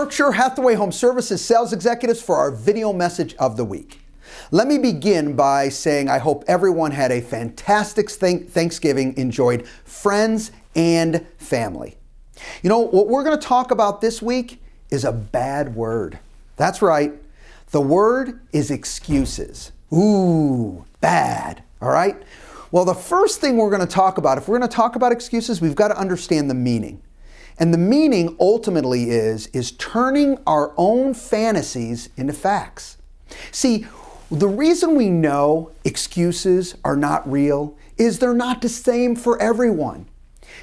Berkshire Hathaway Home Services sales executives for our video message of the week. Let me begin by saying I hope everyone had a fantastic Thanksgiving, enjoyed friends and family. You know, what we're going to talk about this week is a bad word. That's right. The word is excuses. Ooh, bad. All right? Well, the first thing we're going to talk about, if we're going to talk about excuses, we've got to understand the meaning. And the meaning ultimately is turning our own fantasies into facts. See, the reason we know excuses are not real is they're not the same for everyone.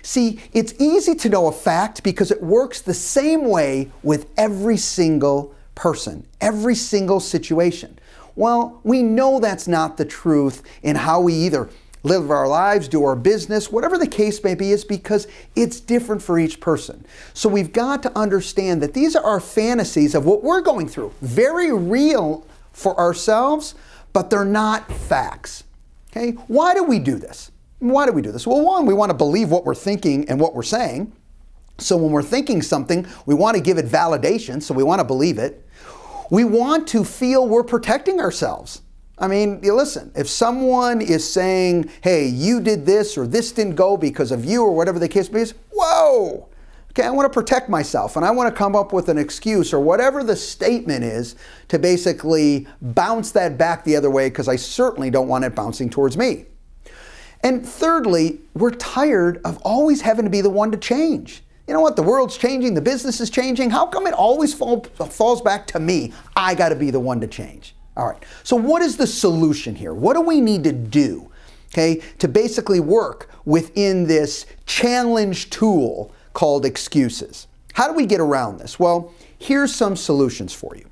See, it's easy to know a fact because it works the same way with every single person, every single situation. Well, we know that's not the truth in how we either live our lives, do our business, whatever the case may be, is because it's different for each person. So we've got to understand that these are our fantasies of what we're going through. Very real for ourselves, but they're not facts. Okay? Why do we do this? Why do we do this? Well, one, we want to believe what we're thinking and what we're saying. So when we're thinking something, we want to give it validation, so we want to believe it. We want to feel we're protecting ourselves. I mean, listen, if someone is saying, hey, you did this or this didn't go because of you or whatever the case may be, whoa, okay, I want to protect myself and I want to come up with an excuse or whatever the statement is to basically bounce that back the other way because I certainly don't want it bouncing towards me. And thirdly, we're tired of always having to be the one to change. You know what? The world's changing, the business is changing. How come it always falls back to me? I got to be the one to change. All right, so what is the solution here? What do we need to do, okay, to basically work within this challenge tool called excuses? How do we get around this? Well, here's some solutions for you.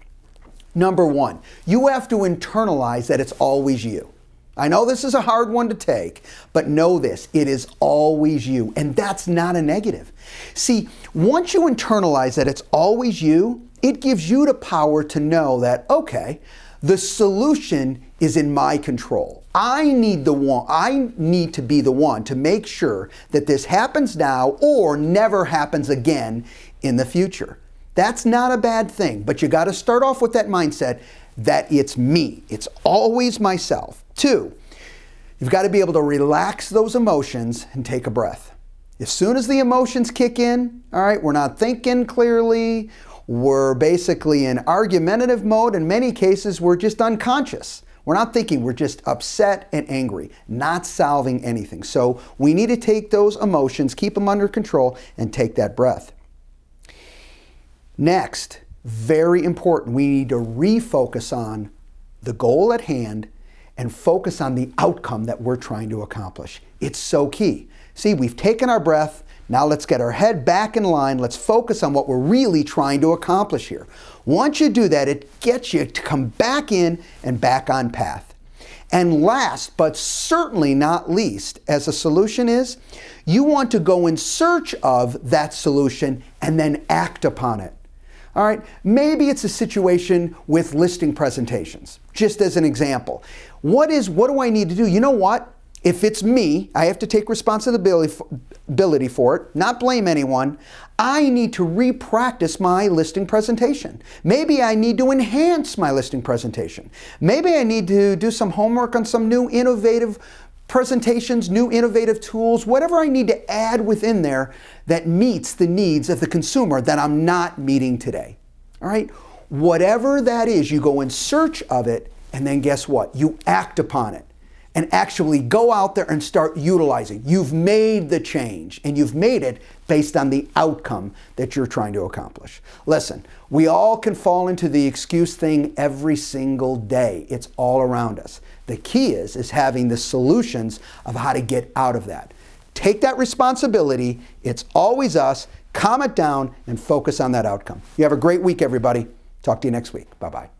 Number one, you have to internalize that it's always you. I know this is a hard one to take, but know this, it is always you, and that's not a negative. See, once you internalize that it's always you, it gives you the power to know that, okay, the solution is in my control. I need to be the one to make sure that this happens now or never happens again in the future. That's not a bad thing, but you got to start off with that mindset that it's me. It's always myself. Two, you've got to be able to relax those emotions and take a breath. As soon as the emotions kick in, all right, we're not thinking clearly, we're basically in argumentative mode. In many cases, we're just unconscious. We're not thinking, we're just upset and angry, not solving anything. So we need to take those emotions, keep them under control, and take that breath. Next, very important, we need to refocus on the goal at hand and focus on the outcome that we're trying to accomplish. It's so key. See, we've taken our breath. Now let's get our head back in line. Let's focus on what we're really trying to accomplish here. Once you do that, it gets you to come back in and back on path. And last, but certainly not least, as a solution is, you want to go in search of that solution and then act upon it. All right, maybe it's a situation with listing presentations, just as an example. What do I need to do? You know what? If it's me, I have to take responsibility for it, not blame anyone. I need to re-practice my listing presentation. Maybe I need to enhance my listing presentation. Maybe I need to do some homework on some new innovative presentations, new innovative tools, whatever I need to add within there that meets the needs of the consumer that I'm not meeting today. All right? Whatever that is, you go in search of it, and then guess what? You act upon it. And actually go out there and start utilizing. You've made the change, and you've made it based on the outcome that you're trying to accomplish. Listen, we all can fall into the excuse thing every single day. It's all around us. The key is having the solutions of how to get out of that. Take that responsibility. It's always us. Calm it down and focus on that outcome. You have a great week, everybody. Talk to you next week. Bye-bye.